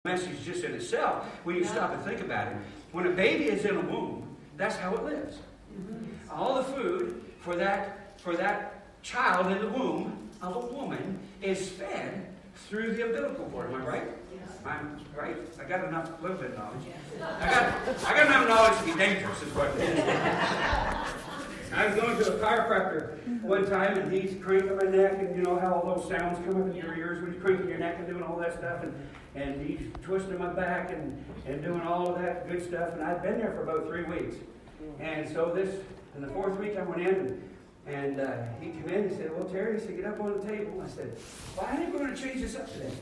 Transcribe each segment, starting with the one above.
message just in itself when you stop and think about it. When a baby is in a womb, that's how it lives. All the food for that child in the womb of a woman is fed through the umbilical cord. Am I right? I'm right. I got enough, little bit of knowledge. I got enough knowledge to be dangerous, is what it is. I was going to a chiropractor one time, and he's cranking my neck, and you know how all those sounds come up in your ears when you're cranking your neck and doing all that stuff, and he's twisting my back and doing all of that good stuff, and I'd been there for about 3 weeks. And so in the 4th week I went in, and he came in and said, "Well, Terry," he said, "get up on the table." I said, "Well, I think we're going to change this up today."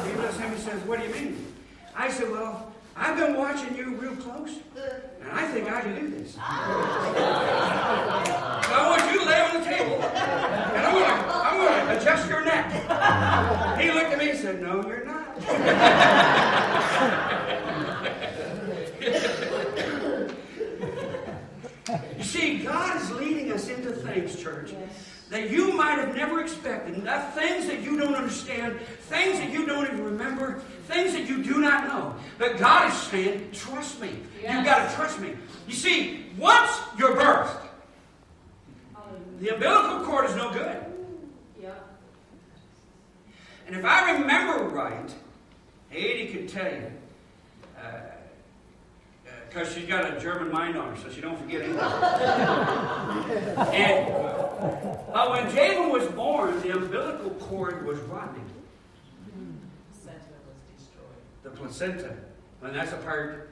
He looks at me and says, "What do you mean?" I said, "Well, I've been watching you real close, and I think I can do this. So I want you to lay on the table, and I'm going to adjust your neck." He looked at me and said, "No, you're not." You see, God is leading us into things, church, that you might have never expected. Things that you don't understand, things that you don't even remember, things that you do not know. But God is saying, trust me. Yes. You've got to trust me. You see, once you're birthed, the umbilical cord is no good. Yeah. And if I remember right, Haiti could tell you, because she's got a German mind on her, so she don't forget anything. And when Javen was born, the umbilical cord was rotting. The placenta was destroyed. The placenta. And that's a part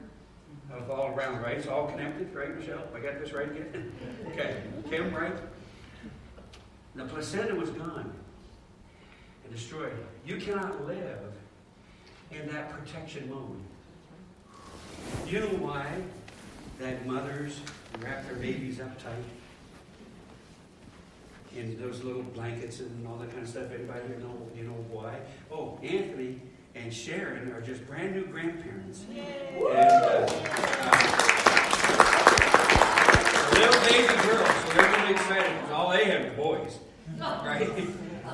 of all around, right? It's all connected, right, Michelle? I got this right again? Okay. Kim, right? The placenta was gone and destroyed. You cannot live in that protection mode. You know why that mothers wrap their babies up tight in those little blankets and all that kind of stuff? Anybody here know? You know why? Oh, Anthony and Sharon are just brand new grandparents. Yay. And little baby girls, so they're really excited because all they have are boys, right?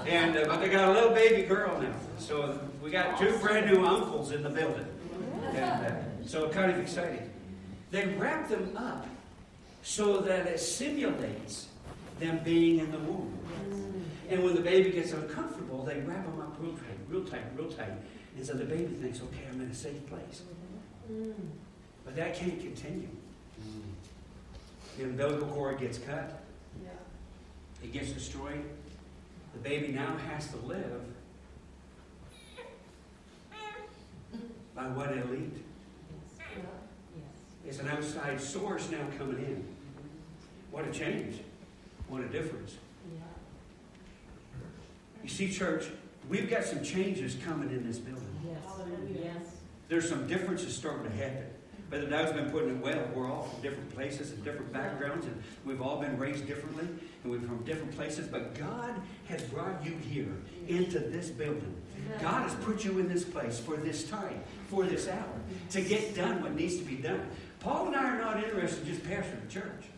And but they got a little baby girl now, so we got 2 brand new uncles in the building. And so kind of exciting. They wrap them up so that it simulates them being in the womb. And when the baby gets uncomfortable, they wrap them up real tight, real tight, real tight. And so the baby thinks, okay, I'm in a safe place. But that can't continue. The umbilical cord gets cut. It gets destroyed. The baby now has to live by what it'll eat. It's an outside source now coming in. What a change. What a difference. You see, church, we've got some changes coming in this building. Yes. There's some differences starting to happen. Brother Doug's been putting it well. We're all from different places and different backgrounds, and we've all been raised differently, and we're from different places. But God has brought you here into this building. God has put you in this place for this time, for this hour, to get done what needs to be done. Paul and I are not interested in just pastoring the church.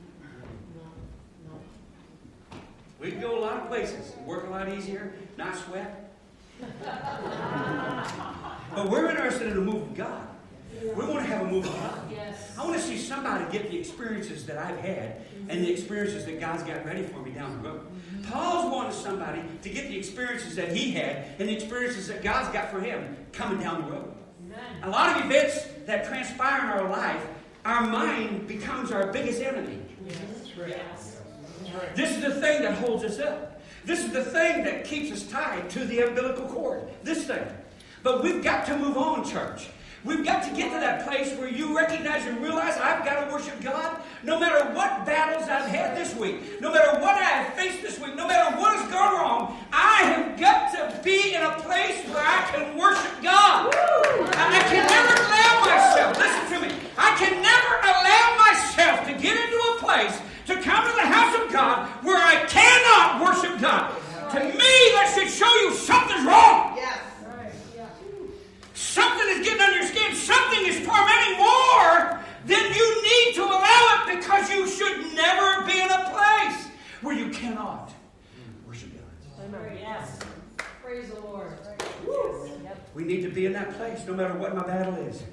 We can go a lot of places, work a lot easier, not sweat. But we're interested in the move of God. We want to have a move of God. Yes. I want to see somebody get the experiences that I've had and the experiences that God's got ready for me down the road. Paul's wanted somebody to get the experiences that he had and the experiences that God's got for him coming down the road. A lot of events that transpire in our life, our mind becomes our biggest enemy. Yes. Yes. This is the thing that holds us up. This is the thing that keeps us tied to the umbilical cord. This thing. But we've got to move on, church. We've got to get to that place where you recognize and realize I've got to worship God no matter what battles I've had this week, no matter what I have faced this week, no matter what has gone wrong. I have got to be in a place where I can worship God. I can never allow myself, listen to me, I can never allow myself to get into a place to come to the house of God where I cannot worship God. To me, that should show you something's wrong. Yes. Something is getting under your skin. Something is tormenting more than you need to allow it, because you should never be in a place where you cannot worship God. Yes. Praise the Lord. Yes. Yep. We need to be in that place no matter what my battle is.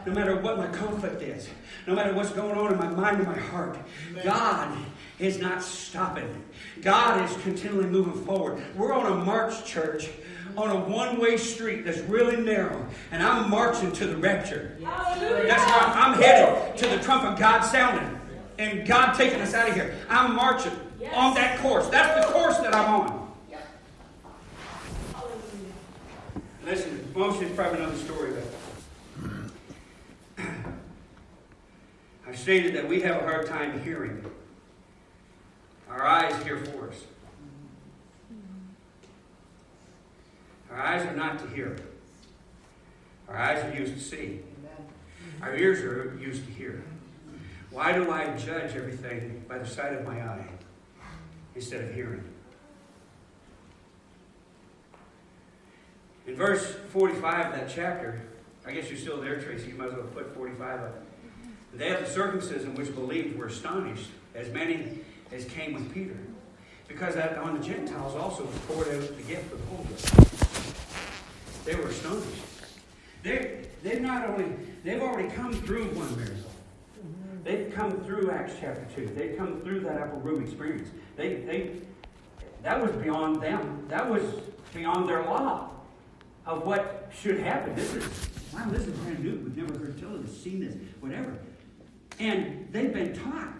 No matter what my conflict is. No matter what's going on in my mind and my heart. God is not stopping. God is continually moving forward. We're on a march, church, on a one-way street that's really narrow. And I'm marching to the rapture. That's why I'm headed to the trump of God sounding. And God taking us out of here. I'm marching on that course. That's the course that I'm on. Listen, most of you probably know the story, but I stated that we have a hard time hearing. Our eyes hear for us. Our eyes are not to hear. Our eyes are used to see. Our ears are used to hear. Why do I judge everything by the sight of my eye instead of hearing? In verse 45 of that chapter, I guess you're still there, Tracy. You might as well put 45 up. They of the circumcision which believed were astonished, as many as came with Peter, because that on the Gentiles also was poured out the gift of the Holy Ghost. They were astonished. They've already come through one miracle. They've come through Acts chapter 2. They've come through that upper room experience. That was beyond them. That was beyond their law of what should happen. This is brand new. We've never heard tell of this, seen this, whatever. And they've been taught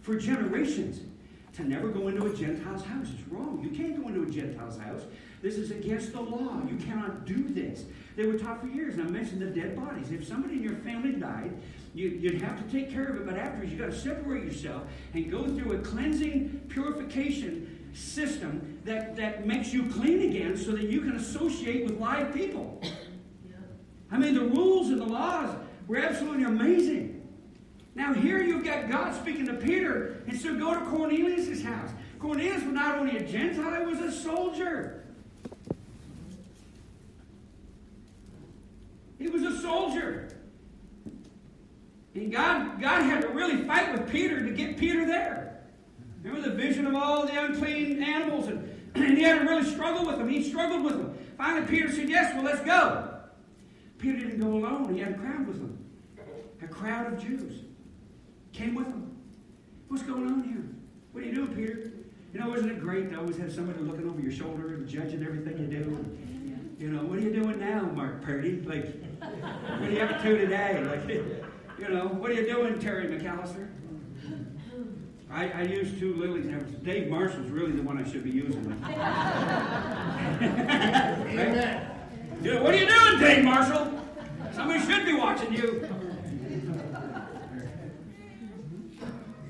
for generations to never go into a Gentile's house. It's wrong. You can't go into a Gentile's house. This is against the law. You cannot do this. They were taught for years. And I mentioned the dead bodies. If somebody in your family died, you'd have to take care of it. But afterwards, you've got to separate yourself and go through a cleansing, purification system that makes you clean again so that you can associate with live people. I mean, the rules and the laws were absolutely amazing. Now here you've got God speaking to Peter, and so go to Cornelius' house. Cornelius was not only a Gentile, he was a soldier. He was a soldier. And God had to really fight with Peter to get Peter there. Remember the vision of all the unclean animals? And he had to really struggle with them. He struggled with them. Finally, Peter said, yes, well, let's go. Peter didn't go alone. He had a crowd with him. A crowd of Jews came with him. What's going on here? What are you doing, Peter? You know, isn't it great to always have somebody looking over your shoulder and judging everything you do? You know, what are you doing now, Mark Purdy? Like, what are you up to today? Like, you know, what are you doing, Terry McAllister? I use two lilies. Dave Marshall's really the one I should be using. Right? You know, what are you doing, Dave Marshall? Somebody should be watching you.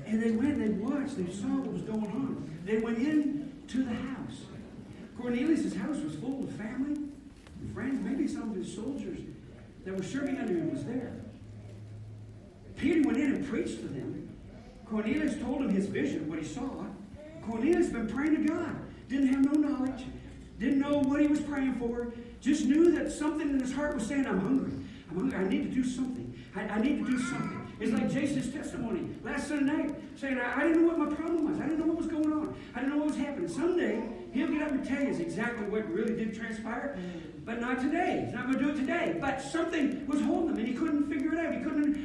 And they went, they watched, they saw what was going on. They went into the house. Cornelius' house was full of family and friends. Maybe some of his soldiers that were serving under him was there. Peter went in and preached to them. Cornelius told him his vision, what he saw. Cornelius had been praying to God. Didn't have no knowledge. Didn't know what he was praying for. Just knew that something in his heart was saying, I'm hungry. I'm hungry. I need to do something. I need to do something. It's like Jason's testimony last Sunday night, saying, I didn't know what my problem was. I didn't know what was going on. I didn't know what was happening. Someday, he'll get up and tell you exactly what really did transpire, but not today. He's not going to do it today. But something was holding him, and he couldn't figure it out.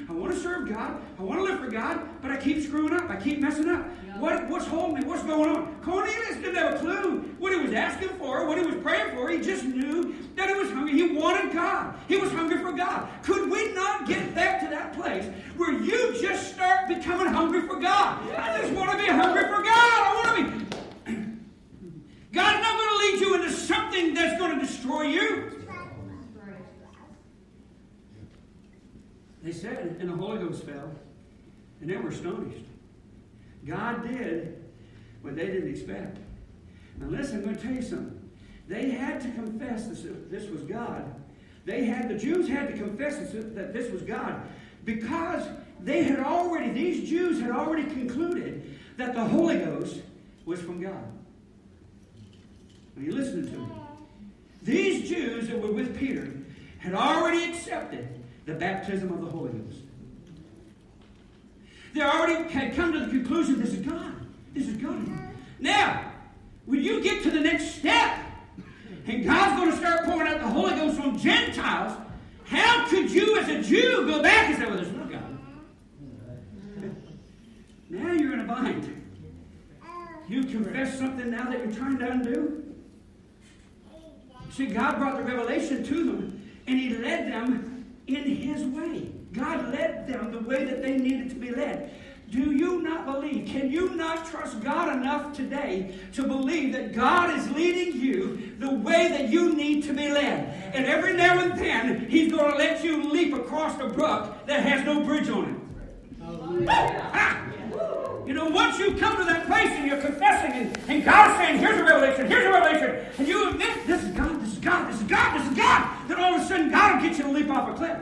I want to serve God. I want to live for God, but I keep screwing up. I keep messing up. What's holding me? What's going on? Cornelius didn't have a clue what he was asking for, what he was praying for. He just knew that he was hungry. He wanted God. He was hungry for God. Could we not get back to that place where you just start becoming hungry for God? I just want to be hungry for God. I want to be... God's not going to lead you into something that's going to destroy you. They said, and the Holy Ghost fell, and they were astonished. God did what they didn't expect. Now listen, I'm going to tell you something. They had to confess this was God. The Jews had to confess that this was God, because these Jews had already concluded that the Holy Ghost was from God. Are you listening to me? These Jews that were with Peter had already accepted the baptism of the Holy Ghost. They already had come to the conclusion, this is God. This is God. Now, when you get to the next step, and God's going to start pouring out the Holy Ghost on Gentiles, how could you as a Jew go back and say, well, there's no God? Now you're in a bind. You confess something now that you're trying to undo. See, God brought the revelation to them, and He led them in His way. God led them the way that they needed to be led. Do you not believe? Can you not trust God enough today to believe that God is leading you the way that you need to be led? And every now and then, He's going to let you leap across a brook that has no bridge on it. You know, once you come to that place and you're confessing and God's saying, here's a revelation, and you admit, this is God, this is God, this is God, this is God, then all of a sudden God will get you to leap off a cliff.